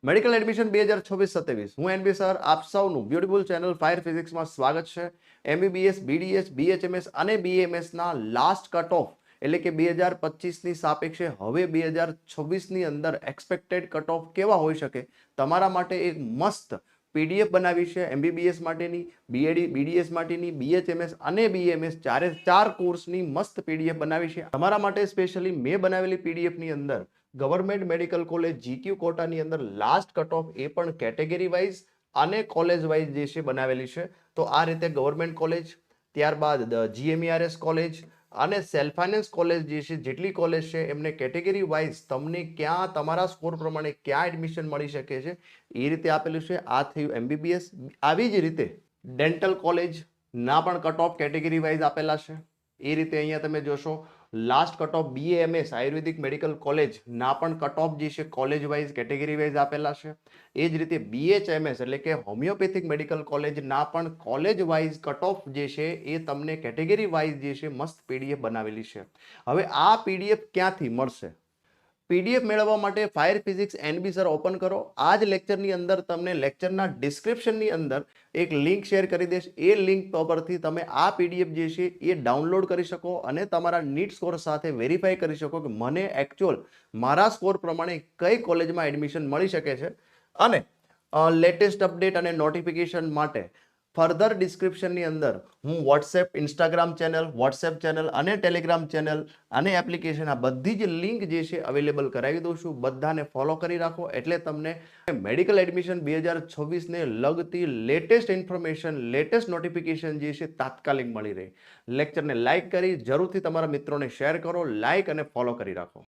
Medical admission 2026-27 હું NB sir આપ સૌનું બ્યુટીફુલ ચેનલ ફાયર ફિઝિક્સમાં સ્વાગત છે। એમબીબીએસ, બીડીએસ, બીએચએમએસ અને બીએમએસના લાસ્ટ કટ ઓફ એટલે કે 2025ની સાપેક્ષે હવે 2026ની અંદર એક્સપેક્ટેડ કટ ઓફ કેવા હોઈ શકે તમારા માટે એક મસ્ત પીડીએફ બનાવી છે એમબીબીએસ માટેની, બીએડી, બીડીએસ માટેની, બીએચએમએસ અને બીએમએસ ચારે ચાર કોર્સની મસ્ત પીડીએફ બનાવી છે તમારા માટે। સ્પેશિયલી મેં બનાવેલી પીડીએફની અંદર ગવર્મેન્ટ મેડિકલ કોલેજ જીક્યુ કોટાની અંદર લાસ્ટ કટ ઓફ એ પણ કેટેગરી વાઇઝ અને કોલેજ વાઇઝ જે છે બનાવેલી છે। તો આ રીતે ગવર્મેન્ટ કોલેજ, ત્યારબાદ જીએમઈઆરએસ કોલેજ અને સેલ્ફ ફાઇનાન્સ કોલેજ જે છે જેટલી કોલેજ છે એમને કેટેગરી વાઇઝ તમને ક્યાં તમારા સ્કોર પ્રમાણે ક્યાં એડમિશન મળી શકે છે એ રીતે આપેલું છે। આ થયું એમબીબીએસ। આવી જ રીતે ડેન્ટલ કોલેજ ના પણ કટ ઓફ કેટેગરી વાઇઝ આપેલા છે। એ રીતે અહીંયા તમે જોશો લાસ્ટ કટ ઓફ બીએએમએસ આયુર્વેદિક મેડિકલ કોલેજ ના પણ કટ ઓફ જે છે કોલેજ વાઇઝ કેટેગરી વાઇઝ આપેલા છે। એ જ રીતે બીએચએમએસ એટલે કે હોમિયોપેથિક મેડિકલ કોલેજ ના પણ કોલેજ વાઇઝ કટ ઓફ જે છે એ તમને કેટેગરી વાઇઝ જે છે મસ્ત પીડીએફ બનાવેલી છે। હવે આ પીડીએફ ક્યાંથી મળશે? પીડીએફ મેળવવા માટે fire physics NB sir open કરો। આ જ લેક્ચરની અંદર તમને લેક્ચરના ડિસ્ક્રિપ્શનની અંદર એક લિંક શેર કરી દઈશ। એ લિંક પરથી તમે આ પીડીએફ જે છે એ ડાઉનલોડ કરી શકો અને તમારા નીટ સ્કોર સાથે વેરીફાઈ કરી શકો કે મને એકચ્યુઅલ મારા સ્કોર પ્રમાણે કઈ કોલેજમાં એડમિશન મળી શકે છે। અને લેટેસ્ટ અપડેટ અને નોટિફિકેશન માટે ફર્ધર ડિસ્ક્રિપ્શનની અંદર હું વોટ્સએપ, ઇન્સ્ટાગ્રામ ચેનલ અને ટેલિગ્રામ ચેનલ અને એપ્લિકેશન આ બધી જ લિંક જે છે અવેલેબલ કરાવી દઉં છું। બધાને ફોલો કરી રાખો એટલે તમને મેડિકલ એડમિશન 2026ને લગતી લેટેસ્ટ ઇન્ફોર્મેશન, લેટેસ્ટ નોટિફિકેશન જે છે તાત્કાલિક મળી રહે। લેક્ચરને લાઇક કરી જરૂરથી તમારા મિત્રોને શેર કરો, લાઇક અને ફોલો કરી રાખો।